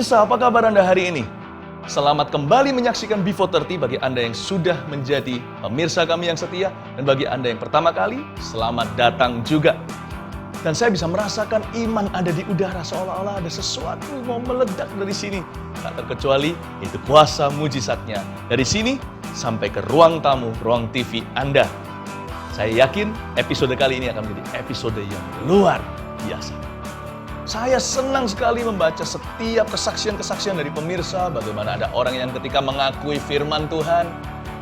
Pemirsa, apa kabar Anda hari ini? Selamat kembali menyaksikan Before 30 bagi Anda yang sudah menjadi pemirsa kami yang setia, dan bagi Anda yang pertama kali, selamat datang juga. Dan saya bisa merasakan iman ada di udara, seolah-olah ada sesuatu mau meledak dari sini. Tak terkecuali itu kuasa mujizatnya. Dari sini sampai ke ruang tamu, ruang TV Anda. Saya yakin episode kali ini akan menjadi episode yang luar biasa. Saya senang sekali membaca setiap kesaksian-kesaksian dari pemirsa, bagaimana ada orang yang ketika mengakui firman Tuhan,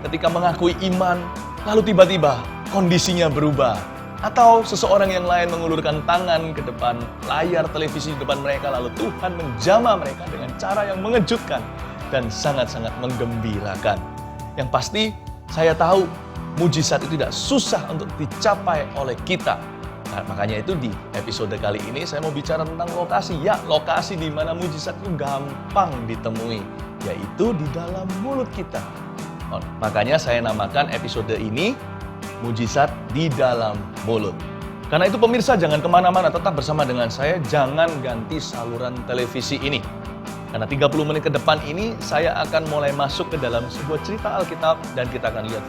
ketika mengakui iman, lalu tiba-tiba kondisinya berubah. Atau seseorang yang lain mengulurkan tangan ke depan layar televisi di depan mereka, lalu Tuhan menjamah mereka dengan cara yang mengejutkan dan sangat-sangat menggembirakan. Yang pasti, saya tahu mujizat itu tidak susah untuk dicapai oleh kita. Nah, makanya itu di episode kali ini saya mau bicara tentang lokasi. Ya, lokasi di mana mujizat itu gampang ditemui, yaitu di dalam mulut kita. Makanya saya namakan episode ini Mujizat di Dalam Mulut. Karena itu pemirsa, jangan kemana-mana, tetap bersama dengan saya. Jangan ganti saluran televisi ini. Karena 30 menit ke depan ini saya akan mulai masuk ke dalam sebuah cerita Alkitab, dan kita akan lihat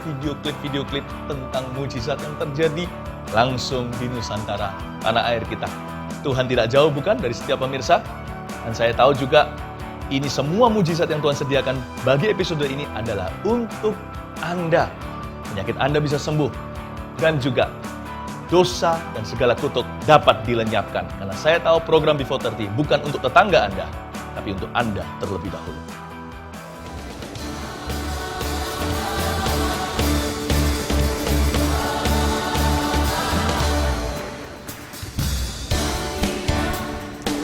video klip tentang mujizat yang terjadi langsung di Nusantara, tanah air kita. Tuhan tidak jauh bukan dari setiap pemirsa? Dan saya tahu juga ini semua mujizat yang Tuhan sediakan bagi episode ini adalah untuk Anda. Penyakit Anda bisa sembuh, dan juga dosa dan segala kutuk dapat dilenyapkan. Karena saya tahu program Before 30 bukan untuk tetangga Anda, tapi untuk Anda terlebih dahulu.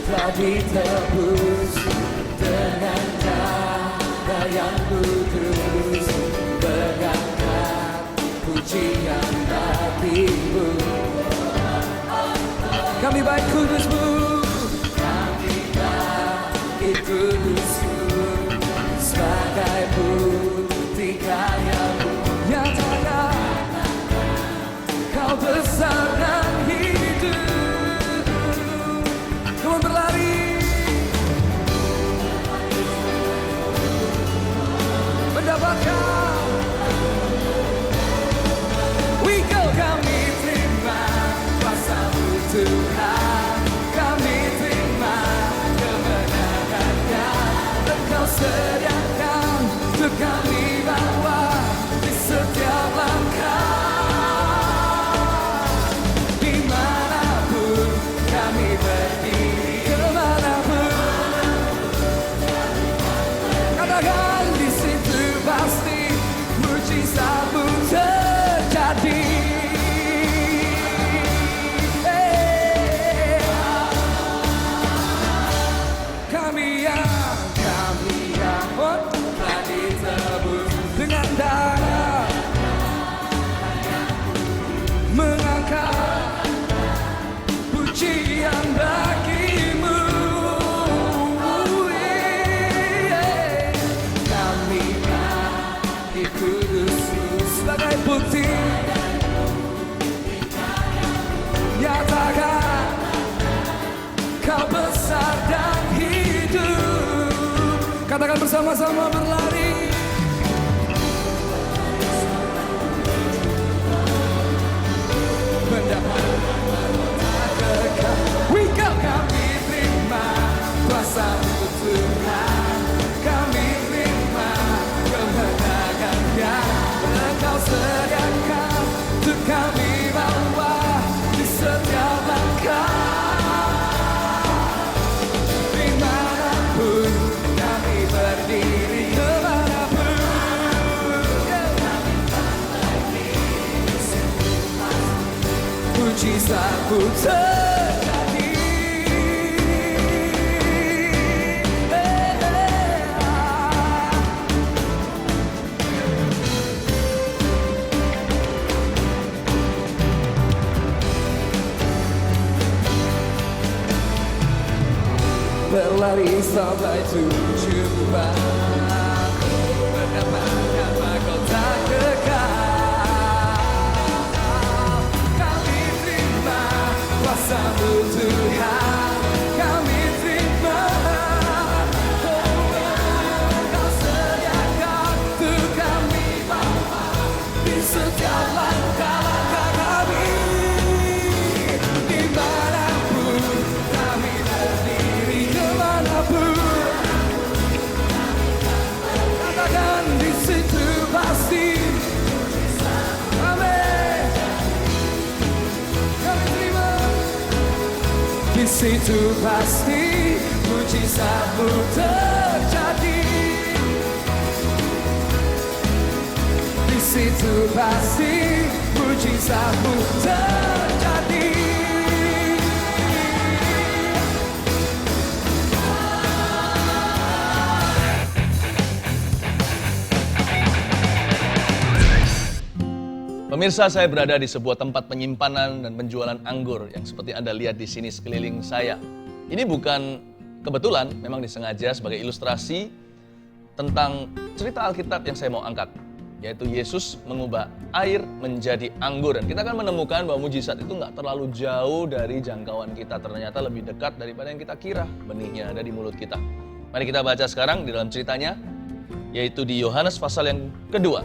Telah ditebus dengan darah yang kudus, berangkat pujian bagimu. Kami baik kudus-Mu, kami baik kudus-Mu, sebagai bukti karya-Mu. Nyatakan Kau besar dan hidup. Kamu berlari mendapatkan. We go, kami terima kuasa-Mu Tuhan, kami terima kemenangan-Nya. Engkau sediakan untuk kami bawa di setiap langkah. Dimanapun kami berdiri, kemanapun, katakan di situ pasti mujizat-Mu terjadi. Kami yang telah ditebus dengan darah, mengangkat pujian bagi-Mu. Kami bagi kudus-Mu sebagai bukti. Nyatakan Kau besar dan hidup. Katakan bersama-sama, berlari mendapatkan kekal. We go, kami terima kuasa-Mu Tuhan, kami terima kemenangan-Nya. Engkau sediakan untuk kami bawa di setiap langkah. Dimanapun kami berdiri, kemanapun, mujizat-Mu terjadi. Berlari sampai tujuan, mendapatkan mahkota kekal. Kami terima kuasa-Mu Tuhan, kami terima setiap langkah-langkah kami. Dimanapun kami berdiri, kemanapun, katakan di situ pasti. Amin. Kami terima. Di situ pasti mujizatmu terjadi. Di situ pasti mujizatmu terjadi. Pemirsa, saya berada di sebuah tempat penyimpanan dan penjualan anggur yang seperti Anda lihat di sini sekeliling saya. Ini bukan kebetulan, memang disengaja sebagai ilustrasi tentang cerita Alkitab yang saya mau angkat, yaitu Yesus mengubah air menjadi anggur. Dan kita akan menemukan bahwa mujizat itu nggak terlalu jauh dari jangkauan kita, ternyata lebih dekat daripada yang kita kira. Benihnya ada di mulut kita. Mari kita baca sekarang di dalam ceritanya, yaitu di Yohanes pasal yang kedua.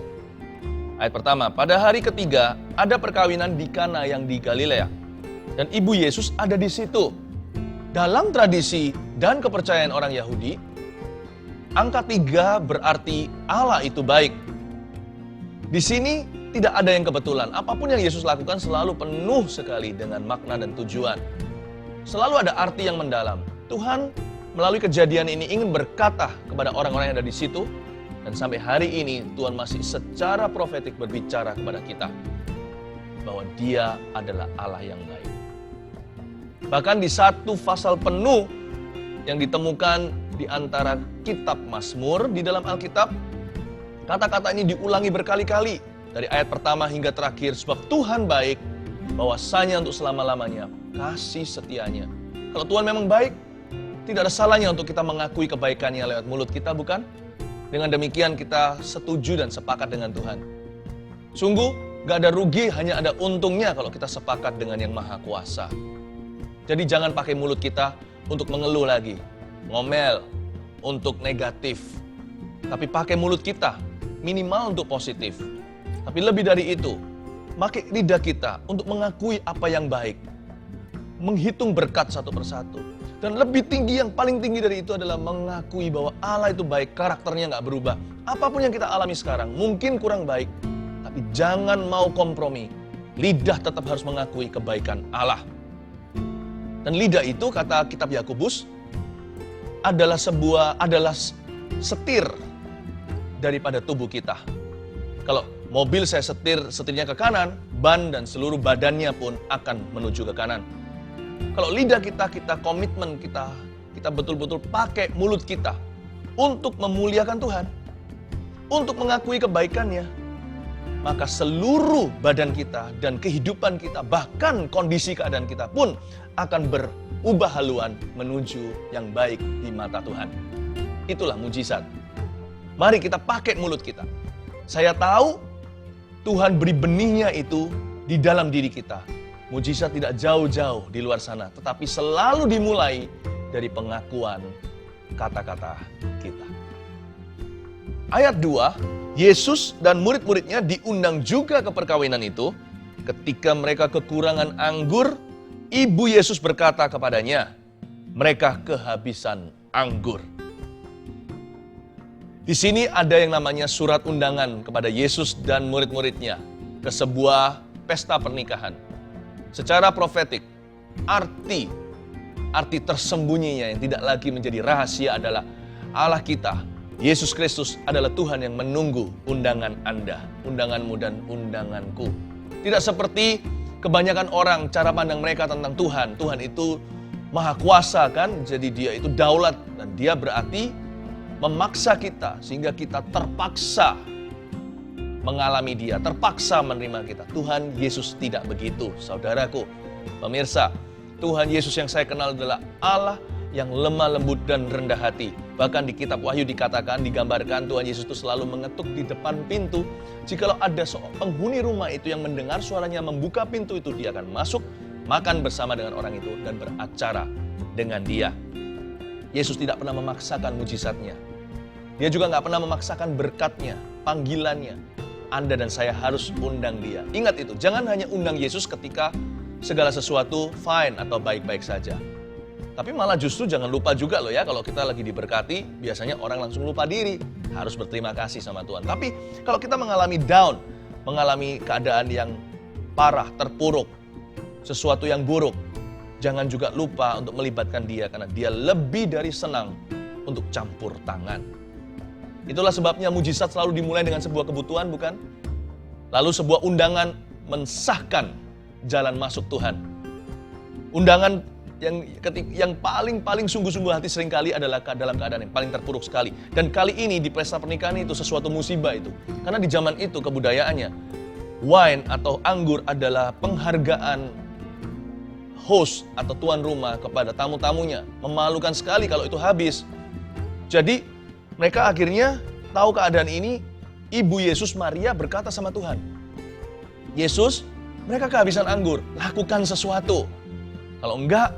Ayat pertama, pada hari ketiga ada perkawinan di Kana yang di Galilea. Dan ibu Yesus ada di situ. Dalam tradisi dan kepercayaan orang Yahudi, angka 3 berarti Allah itu baik. Di sini tidak ada yang kebetulan. Apapun yang Yesus lakukan selalu penuh sekali dengan makna dan tujuan. Selalu ada arti yang mendalam. Tuhan melalui kejadian ini ingin berkata kepada orang-orang yang ada di situ. Dan sampai hari ini Tuhan masih secara profetik berbicara kepada kita bahwa Dia adalah Allah yang baik. Bahkan di satu pasal penuh yang ditemukan di antara kitab Mazmur di dalam Alkitab, kata-kata ini diulangi berkali-kali dari ayat pertama hingga terakhir, sebab Tuhan baik, bahwasanya untuk selama-lamanya kasih setianya. Kalau Tuhan memang baik, tidak ada salahnya untuk kita mengakui kebaikannya lewat mulut kita, bukan? Dengan demikian kita setuju dan sepakat dengan Tuhan. Sungguh gak ada rugi, hanya ada untungnya kalau kita sepakat dengan yang Maha Kuasa. Jadi jangan pakai mulut kita untuk mengeluh lagi, ngomel, untuk negatif. Tapi pakai mulut kita minimal untuk positif. Tapi lebih dari itu, pakai lidah kita untuk mengakui apa yang baik. Menghitung berkat satu persatu. Dan lebih tinggi, yang paling tinggi dari itu adalah mengakui bahwa Allah itu baik, karakternya nggak berubah. Apapun yang kita alami sekarang, mungkin kurang baik, tapi jangan mau kompromi. Lidah tetap harus mengakui kebaikan Allah. Dan lidah itu, kata kitab Yakobus, adalah setir daripada tubuh kita. Kalau mobil saya setirnya ke kanan, ban dan seluruh badannya pun akan menuju ke kanan. Kalau lidah kita komitmen, kita betul-betul pakai mulut kita untuk memuliakan Tuhan, untuk mengakui kebaikannya, maka seluruh badan kita dan kehidupan kita, bahkan kondisi keadaan kita pun akan berubah haluan menuju yang baik di mata Tuhan. Itulah mujizat. Mari kita pakai mulut kita. Saya tahu Tuhan beri benihnya itu di dalam diri kita. Mujizat tidak jauh-jauh di luar sana, tetapi selalu dimulai dari pengakuan kata-kata kita. Ayat 2, Yesus dan murid-muridnya diundang juga ke perkawinan itu. Ketika mereka kekurangan anggur, ibu Yesus berkata kepadanya, mereka kehabisan anggur. Di sini ada yang namanya surat undangan kepada Yesus dan murid-muridnya ke sebuah pesta pernikahan. Secara profetik, arti tersembunyinya yang tidak lagi menjadi rahasia adalah Allah kita, Yesus Kristus adalah Tuhan yang menunggu undangan Anda, undanganmu dan undanganku. Tidak seperti kebanyakan orang cara pandang mereka tentang Tuhan. Tuhan itu maha kuasa kan, jadi dia itu daulat dan dia berarti memaksa kita sehingga kita terpaksa mengalami dia, terpaksa menerima kita. Tuhan Yesus tidak begitu, saudaraku, pemirsa. Tuhan Yesus yang saya kenal adalah Allah yang lemah lembut dan rendah hati. Bahkan di kitab Wahyu dikatakan, digambarkan Tuhan Yesus itu selalu mengetuk di depan pintu. Jikalau ada penghuni rumah itu yang mendengar suaranya membuka pintu itu, dia akan masuk, makan bersama dengan orang itu dan beracara dengan dia. Yesus tidak pernah memaksakan mujizatnya. Dia juga nggak pernah memaksakan berkatnya, panggilannya. Anda dan saya harus undang dia. Ingat itu, jangan hanya undang Yesus ketika segala sesuatu fine atau baik-baik saja. Tapi malah justru jangan lupa juga loh ya, kalau kita lagi diberkati, biasanya orang langsung lupa diri. Harus berterima kasih sama Tuhan. Tapi kalau kita mengalami down, mengalami keadaan yang parah, terpuruk, sesuatu yang buruk, jangan juga lupa untuk melibatkan dia, karena dia lebih dari senang untuk campur tangan. Itulah sebabnya mujizat selalu dimulai dengan sebuah kebutuhan, bukan? Lalu sebuah undangan mensahkan jalan masuk Tuhan. Undangan yang paling sungguh-sungguh hati seringkali adalah dalam keadaan yang paling terpuruk sekali. Dan kali ini di pesta pernikahan itu sesuatu musibah itu. Karena di zaman itu kebudayaannya, wine atau anggur adalah penghargaan host atau tuan rumah kepada tamu-tamunya. Memalukan sekali kalau itu habis. Jadi mereka akhirnya tahu keadaan ini, Ibu Yesus Maria berkata sama Tuhan, Yesus, mereka kehabisan anggur, lakukan sesuatu. Kalau enggak,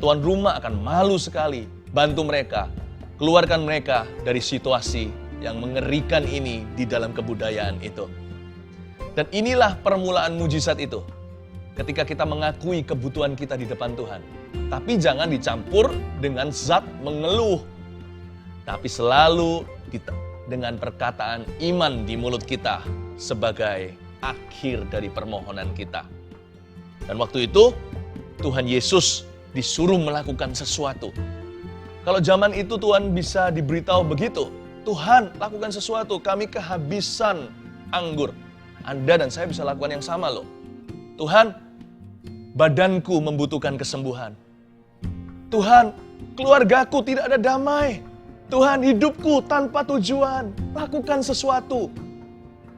tuan rumah akan malu sekali. Bantu mereka, keluarkan mereka dari situasi yang mengerikan ini di dalam kebudayaan itu. Dan inilah permulaan mujizat itu. Ketika kita mengakui kebutuhan kita di depan Tuhan. Tapi jangan dicampur dengan zat mengeluh. Tapi selalu dengan perkataan iman di mulut kita sebagai akhir dari permohonan kita. Dan waktu itu Tuhan Yesus disuruh melakukan sesuatu. Kalau zaman itu Tuhan bisa diberitahu begitu, Tuhan lakukan sesuatu, kami kehabisan anggur. Anda dan saya bisa lakukan yang sama loh. Tuhan, badanku membutuhkan kesembuhan. Tuhan, keluargaku tidak ada damai. Tuhan, hidupku tanpa tujuan. Lakukan sesuatu.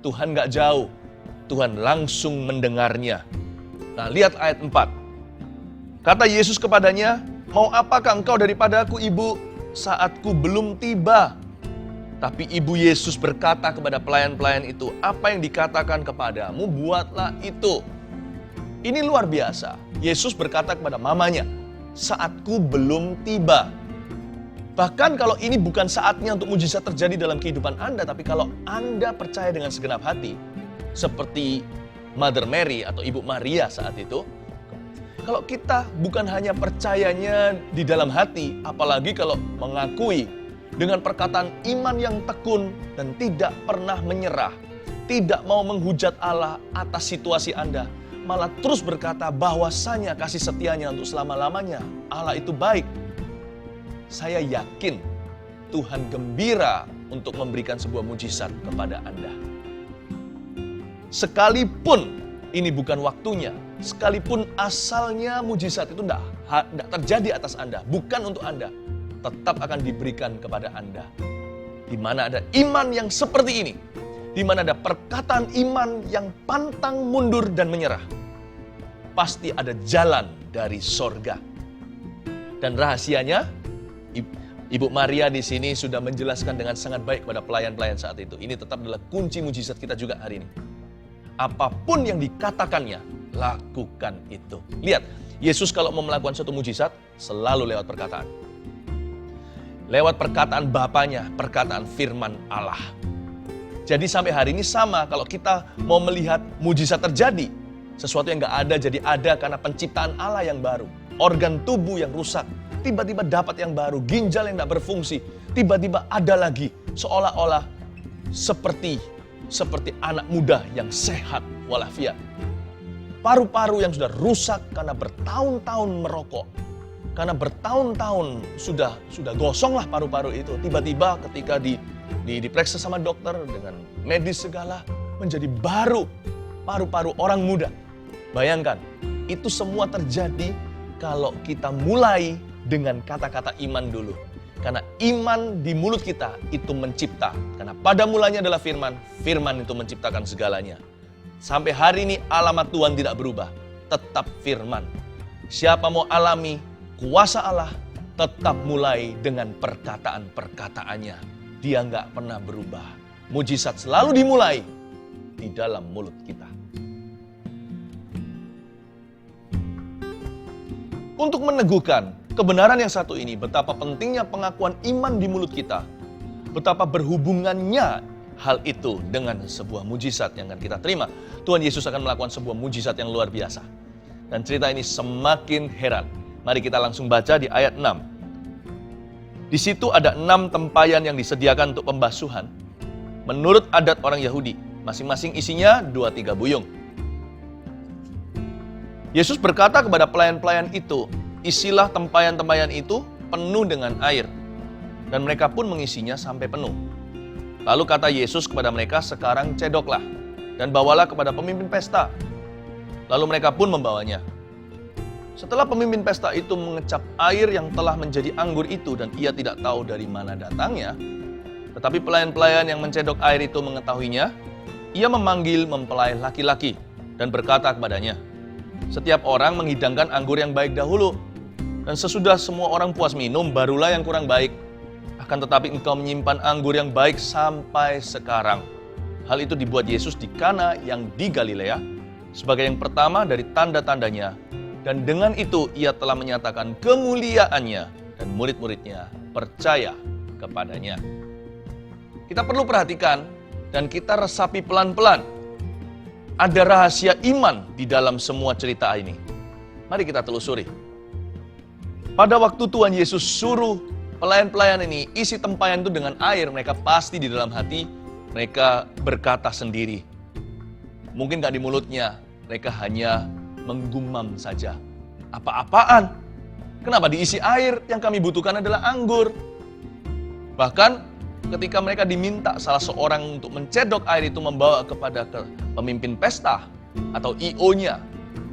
Tuhan gak jauh. Tuhan langsung mendengarnya. Nah, lihat ayat 4. Kata Yesus kepadanya, mau apakah engkau daripadaku, ibu? Saatku belum tiba. Tapi ibu Yesus berkata kepada pelayan-pelayan itu, apa yang dikatakan kepadamu, buatlah itu. Ini luar biasa. Yesus berkata kepada mamanya, saatku belum tiba. Bahkan kalau ini bukan saatnya untuk mujizat terjadi dalam kehidupan Anda, tapi kalau Anda percaya dengan segenap hati, seperti Mother Mary atau Ibu Maria saat itu, kalau kita bukan hanya percayanya di dalam hati, apalagi kalau mengakui dengan perkataan iman yang tekun dan tidak pernah menyerah, tidak mau menghujat Allah atas situasi Anda, malah terus berkata bahwasanya kasih setianya untuk selama-lamanya, Allah itu baik. Saya yakin Tuhan gembira untuk memberikan sebuah mujizat kepada Anda. Sekalipun ini bukan waktunya, sekalipun asalnya mujizat itu tidak terjadi atas Anda, bukan untuk Anda, tetap akan diberikan kepada Anda. Di mana ada iman yang seperti ini, di mana ada perkataan iman yang pantang mundur dan menyerah, pasti ada jalan dari sorga. Dan rahasianya, Ibu Maria di sini sudah menjelaskan dengan sangat baik kepada pelayan-pelayan saat itu. Ini tetap adalah kunci mujizat kita juga hari ini. Apapun yang dikatakannya, lakukan itu. Lihat, Yesus kalau mau melakukan suatu mujizat, selalu lewat perkataan. Lewat perkataan Bapanya, perkataan firman Allah. Jadi sampai hari ini sama, kalau kita mau melihat mujizat terjadi, sesuatu yang gak ada jadi ada karena penciptaan Allah yang baru. Organ tubuh yang rusak, tiba-tiba dapat yang baru, ginjal yang tidak berfungsi, tiba-tiba ada lagi, seolah-olah seperti anak muda yang sehat walafiat. Paru-paru yang sudah rusak karena bertahun-tahun merokok, karena bertahun-tahun sudah gosong lah paru-paru itu, tiba-tiba ketika diperiksa sama dokter dengan medis segala, menjadi baru paru-paru orang muda. Bayangkan, itu semua terjadi kalau kita mulai dengan kata-kata iman dulu. Karena iman di mulut kita itu mencipta. Karena pada mulanya adalah firman, firman itu menciptakan segalanya. Sampai hari ini alamat Tuhan tidak berubah, tetap firman. Siapa mau alami kuasa Allah, tetap mulai dengan perkataan-perkataannya. Dia nggak pernah berubah. Mujizat selalu dimulai di dalam mulut kita. Untuk meneguhkan kebenaran yang satu ini, betapa pentingnya pengakuan iman di mulut kita, betapa berhubungannya hal itu dengan sebuah mujizat yang akan kita terima. Tuhan Yesus akan melakukan sebuah mujizat yang luar biasa. Dan cerita ini semakin heran. Mari kita langsung baca di ayat 6. Di situ ada 6 tempayan yang disediakan untuk pembasuhan. Menurut adat orang Yahudi, masing-masing isinya 2-3 buyung. Yesus berkata kepada pelayan-pelayan itu, isilah tempayan-tempayan itu penuh dengan air. Dan mereka pun mengisinya sampai penuh. Lalu kata Yesus kepada mereka, sekarang cedoklah dan bawalah kepada pemimpin pesta. Lalu mereka pun membawanya. Setelah pemimpin pesta itu mengecap air yang telah menjadi anggur itu dan ia tidak tahu dari mana datangnya, tetapi pelayan-pelayan yang mencedok air itu mengetahuinya, ia memanggil mempelai laki-laki dan berkata kepadanya, setiap orang menghidangkan anggur yang baik dahulu, dan sesudah semua orang puas minum, barulah yang kurang baik. Akan tetapi engkau menyimpan anggur yang baik sampai sekarang. Hal itu dibuat Yesus di Kana yang di Galilea, sebagai yang pertama dari tanda-tandanya, dan dengan itu ia telah menyatakan kemuliaannya, dan murid-muridnya percaya kepadanya. Kita perlu perhatikan, dan kita resapi pelan-pelan. Ada rahasia iman di dalam semua cerita ini. Mari kita telusuri. Pada waktu Tuhan Yesus suruh pelayan-pelayan ini isi tempayan itu dengan air, mereka pasti di dalam hati, mereka berkata sendiri. Mungkin gak di mulutnya, mereka hanya menggumam saja. Apa-apaan? Kenapa diisi air? Yang kami butuhkan adalah anggur. Bahkan ketika mereka diminta salah seorang untuk mencedok air itu membawa kepada pemimpin pesta atau IO-nya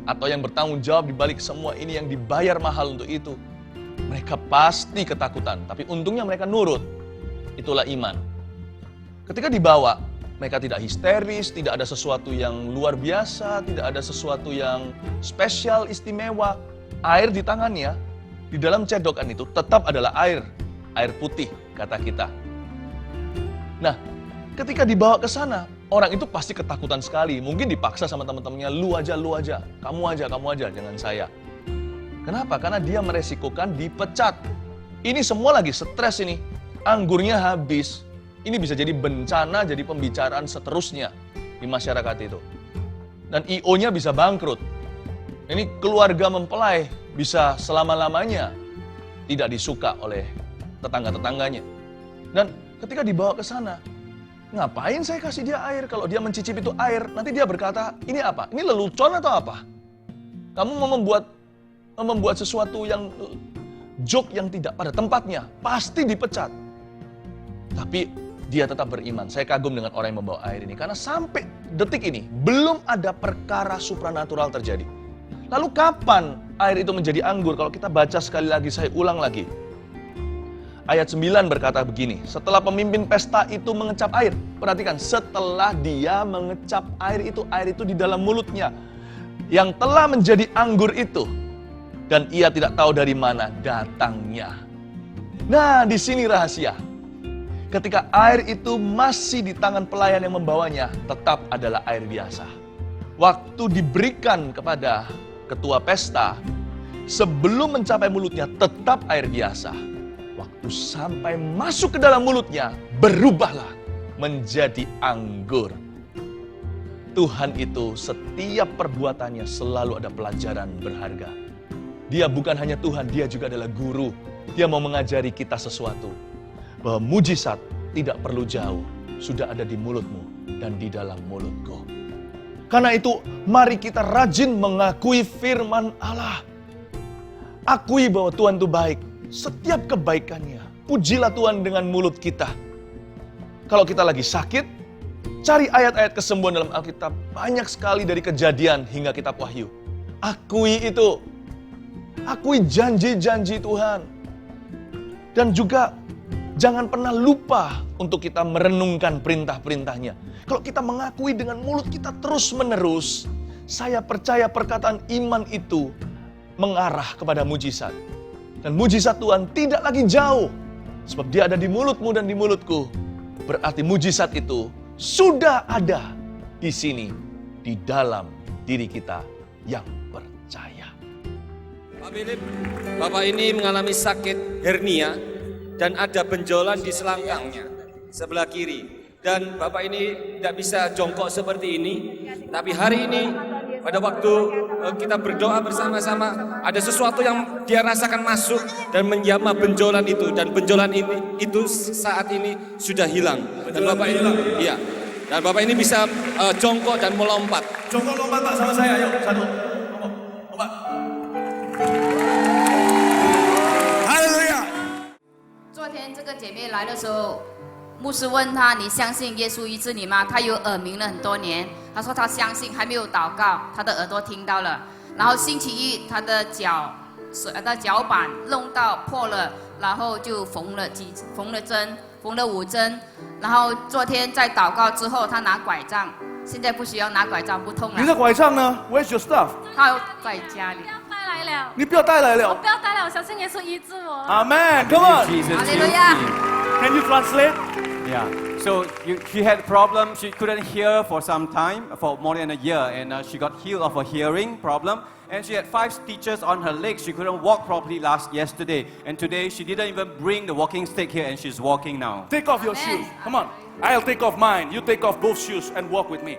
atau yang bertanggung jawab di balik semua ini yang dibayar mahal untuk itu, mereka pasti ketakutan, tapi untungnya mereka nurut. Itulah iman. Ketika dibawa, mereka tidak histeris, tidak ada sesuatu yang luar biasa, tidak ada sesuatu yang spesial, istimewa. Air di tangannya, di dalam cedokan itu tetap adalah air putih, kata kita. Nah, ketika dibawa ke sana, orang itu pasti ketakutan sekali. Mungkin dipaksa sama teman-temannya, lu aja, kamu aja, jangan saya. Kenapa? Karena dia meresikokan dipecat. Ini semua lagi stres ini. Anggurnya habis. Ini bisa jadi bencana, jadi pembicaraan seterusnya di masyarakat itu. Dan IO-nya bisa bangkrut. Ini keluarga mempelai bisa selama-lamanya tidak disuka oleh tetangga-tetangganya. Dan ketika dibawa ke sana, ngapain saya kasih dia air? Kalau dia mencicip itu air, nanti dia berkata, ini apa? Ini lelucon atau apa? Kamu mau membuat sesuatu yang joke yang tidak pada tempatnya, pasti dipecat. Tapi dia tetap beriman. Saya kagum dengan orang yang membawa air ini, karena sampai detik ini belum ada perkara supranatural terjadi. Lalu kapan air itu menjadi anggur? Kalau kita baca sekali lagi, saya ulang lagi. Ayat 9 berkata begini, setelah pemimpin pesta itu mengecap air. Perhatikan, setelah dia mengecap air itu di dalam mulutnya. Yang telah menjadi anggur itu. Dan ia tidak tahu dari mana datangnya. Nah, di sini rahasia. Ketika air itu masih di tangan pelayan yang membawanya, tetap adalah air biasa. Waktu diberikan kepada ketua pesta, sebelum mencapai mulutnya tetap air biasa. Waktu sampai masuk ke dalam mulutnya, berubahlah menjadi anggur. Tuhan itu setiap perbuatannya selalu ada pelajaran berharga. Dia bukan hanya Tuhan, dia juga adalah guru. Dia mau mengajari kita sesuatu. Bahwa mujizat tidak perlu jauh, sudah ada di mulutmu dan di dalam mulutku. Karena itu, mari kita rajin mengakui firman Allah. Akui bahwa Tuhan itu baik. Setiap kebaikannya, pujilah Tuhan dengan mulut kita. Kalau kita lagi sakit, cari ayat-ayat kesembuhan dalam Alkitab. Banyak sekali dari Kejadian hingga kitab Wahyu. Akui itu. Akui janji-janji Tuhan. Dan juga jangan pernah lupa untuk kita merenungkan perintah-perintahnya. Kalau kita mengakui dengan mulut kita terus-menerus, saya percaya perkataan iman itu mengarah kepada mujizat. Dan mujizat Tuhan tidak lagi jauh. Sebab dia ada di mulutmu dan di mulutku. Berarti mujizat itu sudah ada di sini, di dalam diri kita yang percaya. Pak Philip, Bapak ini mengalami sakit hernia dan ada benjolan di selangkangnya sebelah kiri. Dan Bapak ini tidak bisa jongkok seperti ini. Tapi hari ini pada waktu kita berdoa bersama-sama, ada sesuatu yang dia rasakan masuk dan menjamah benjolan itu, dan benjolan itu saat ini sudah hilang. Dan Bapak ini, iya. Dan Bapak ini bisa jongkok dan melompat. Jongkok lompat Pak sama saya, ayo. Satu. Lompat. Haleluya. 昨天这个姐妹来的时候，牧师问她：“你相信耶稣医治你吗？”她有耳鸣了很多年，她说她相信，还没有祷告，她的耳朵听到了。然后星期一，她的脚板弄到破了，然后就缝了针，缝了5针。然后昨天在祷告之后，她拿拐杖，现在不需要拿拐杖，不痛了。你的拐杖呢 ？Where's your stuff？ 她在家里。带来了，你不要带来了。我不要带来，我相信耶稣医治我。 Amen. Come on. Jesus Hallelujah. Can you translate? Yeah. So she had problem. She couldn't hear for some time, for more than a year, and she got healed of a hearing problem. And she had 5 stitches on her legs. She couldn't walk properly yesterday, and today she didn't even bring the walking stick here, and she's walking now. Take off your Amen. shoes. Come on. I'll take off mine. You take off both shoes and walk with me.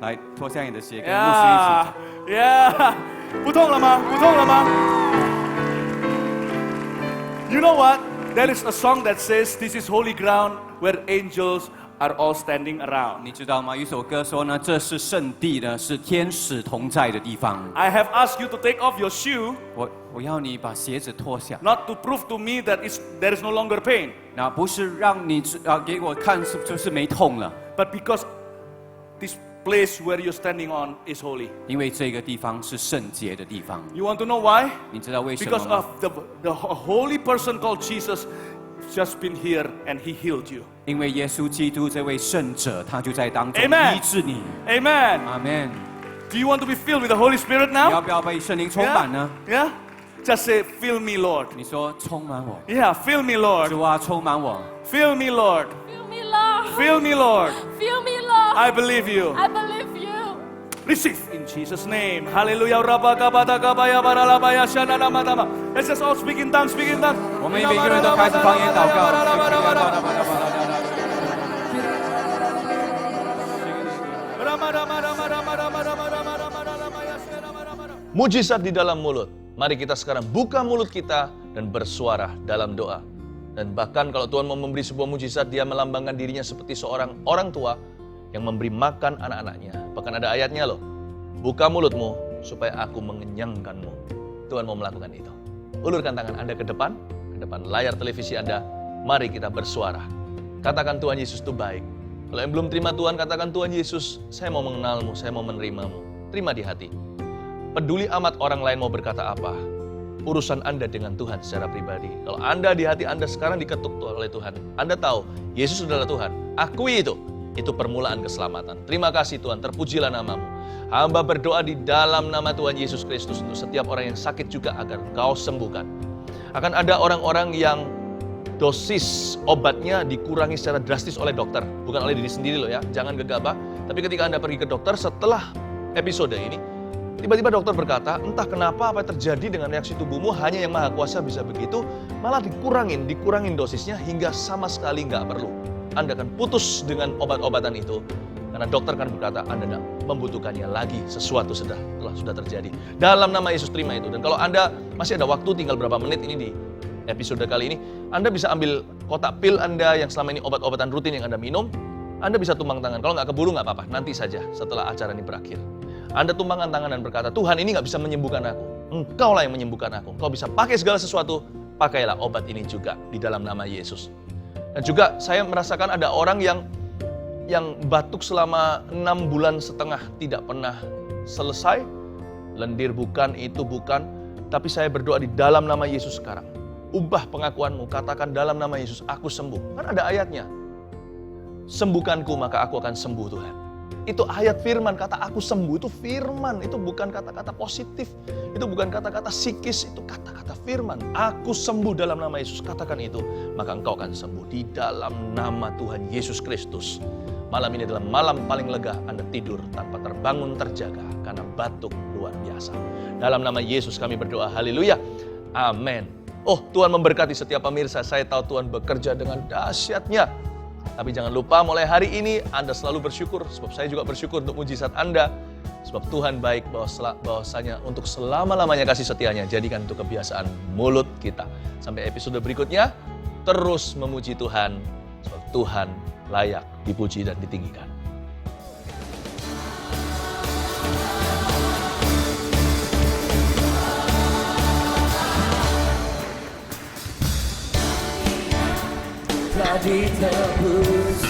来，脱下你的鞋，跟牧师一起。 Yeah. 不痛了吗？不痛了吗？ You know what? There is a song that says, "This is holy ground where angels are all standing around." 你知道吗？有一首歌说呢，这是圣地呢，是天使同在的地方。 I have asked you to take off your shoe, 我要你把鞋子脱下， not to prove to me that there is no longer pain, 那不是让你给我看就是没痛了， but because this place where you're standing on is holy. 因为这个地方是圣洁的地方。 You want to know why? 你知道为什么 Because 吗 of the holy person called Jesus just been here and he healed you. 因为耶稣基督这位圣者，他就在当中 Amen. 医治你。 Amen. 阿门。 Do you want to be filled with the Holy Spirit 你要 now? 不要被圣灵充满呢？ Yeah? Just say, fill me, Lord. 你说充满我， Yeah, fill me, Lord. 主啊，充满我， Fill me, Lord. Feel me, Lord. Fill me, Lord. Feel me, Lord. I believe you. I believe you. Receive in Jesus' name. Hallelujah. Let's just all speak in tongues, speak in tongues. 我们每个人都开始方言祷告。 Mujizat di dalam mulut. Mari kita sekarang buka mulut kita dan bersuara dalam doa. Dan bahkan kalau Tuhan mau memberi sebuah mujizat, dia melambangkan dirinya seperti seorang orang tua yang memberi makan anak-anaknya. Bahkan ada ayatnya loh. Buka mulutmu supaya aku mengenyangkanmu. Tuhan mau melakukan itu. Ulurkan tangan Anda ke depan layar televisi Anda. Mari kita bersuara. Katakan Tuhan Yesus itu baik. Kalau yang belum terima Tuhan, katakan Tuhan Yesus, saya mau mengenalmu, saya mau menerimamu. Terima di hati. Peduli amat orang lain mau berkata apa. Urusan Anda dengan Tuhan secara pribadi. Kalau Anda di hati Anda sekarang diketuk oleh Tuhan, Anda tahu Yesus adalah Tuhan. Akui itu. Itu permulaan keselamatan. Terima kasih Tuhan, terpujilah namamu. Hamba berdoa di dalam nama Tuhan Yesus Kristus untuk setiap orang yang sakit juga agar Kau sembuhkan. Akan ada orang-orang yang dosis obatnya dikurangi secara drastis oleh dokter. Bukan oleh diri sendiri loh ya, jangan gegabah. Tapi ketika Anda pergi ke dokter setelah episode ini, tiba-tiba dokter berkata, entah kenapa apa terjadi dengan reaksi tubuhmu, hanya yang Maha Kuasa bisa begitu, malah dikurangin dosisnya hingga sama sekali nggak perlu. Anda akan putus dengan obat-obatan itu, karena dokter akan berkata, Anda tidak membutuhkannya lagi, sesuatu sudah terjadi. Dalam nama Yesus terima itu. Dan kalau Anda masih ada waktu, tinggal berapa menit ini di episode kali ini, Anda bisa ambil kotak pil Anda yang selama ini obat-obatan rutin yang Anda minum, Anda bisa tumbang tangan. Kalau nggak keburu nggak apa-apa, nanti saja setelah acara ini berakhir. Anda tumbangkan tangan dan berkata, Tuhan ini nggak bisa menyembuhkan aku. Engkaulah yang menyembuhkan aku. Engkau bisa pakai segala sesuatu, pakailah obat ini juga di dalam nama Yesus. Dan juga saya merasakan ada orang yang batuk selama 6,5 bulan tidak pernah selesai. Lendir bukan, itu bukan. Tapi saya berdoa di dalam nama Yesus sekarang. Ubah pengakuanmu, katakan dalam nama Yesus, aku sembuh. Kan ada ayatnya. Sembuhkanku maka aku akan sembuh Tuhan. Itu ayat firman, kata aku sembuh itu firman, itu bukan kata-kata positif, itu bukan kata-kata psikis, itu kata-kata firman. Aku sembuh dalam nama Yesus, katakan itu, maka engkau akan sembuh di dalam nama Tuhan Yesus Kristus. Malam ini adalah malam paling lega, Anda tidur tanpa terbangun terjaga karena batuk luar biasa. Dalam nama Yesus kami berdoa, haleluya, amin. Oh, Tuhan memberkati setiap pemirsa, saya tahu Tuhan bekerja dengan dahsyatnya Tapi jangan lupa mulai hari ini Anda selalu bersyukur, sebab saya juga bersyukur untuk mujizat Anda. Sebab Tuhan baik bahwasanya untuk selama-lamanya kasih setianya, jadikan itu kebiasaan mulut kita. Sampai episode berikutnya, terus memuji Tuhan, sebab Tuhan layak dipuji dan ditinggikan. Telah ditebus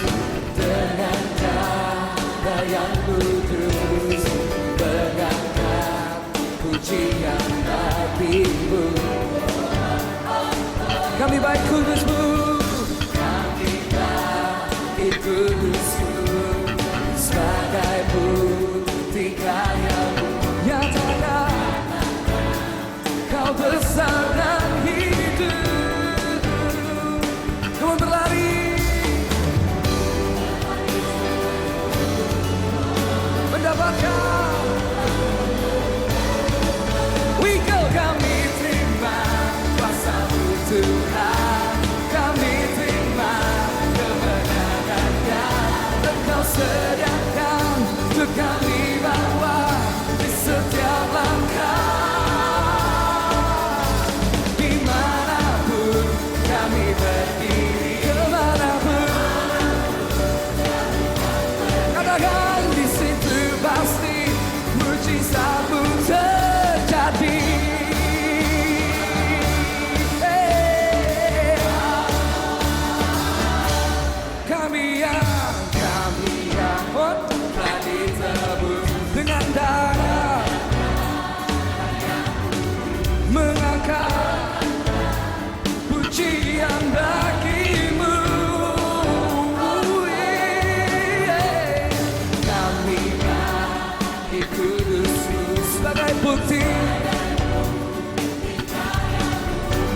dengan darah yang kudus, mengangkat pujian bagimu. Kami baik kudus-Mu, kami baik kudus-Mu, sebagai bukti karya-Mu. Nyatakan Kau besar dan hidup. Kamu berlari mendapatkan. We go, kami terima kuasa-Mu Tuhan, kami terima kemenangan yang Engkau sediakan untuk kami bawa di setiap langkah. Dimanapun kami berdiri, kemanapun, katakan di situ pasti mujizat-Mu terjadi. Kami yang telah ditebus dengan darah, mengangkat pujian bagi-Mu. Kami bagi kudus-Mu sebagai bukti.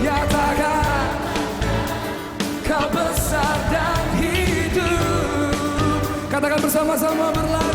Nyatakan Kau besar dan hidup. Katakan bersama-sama berlari.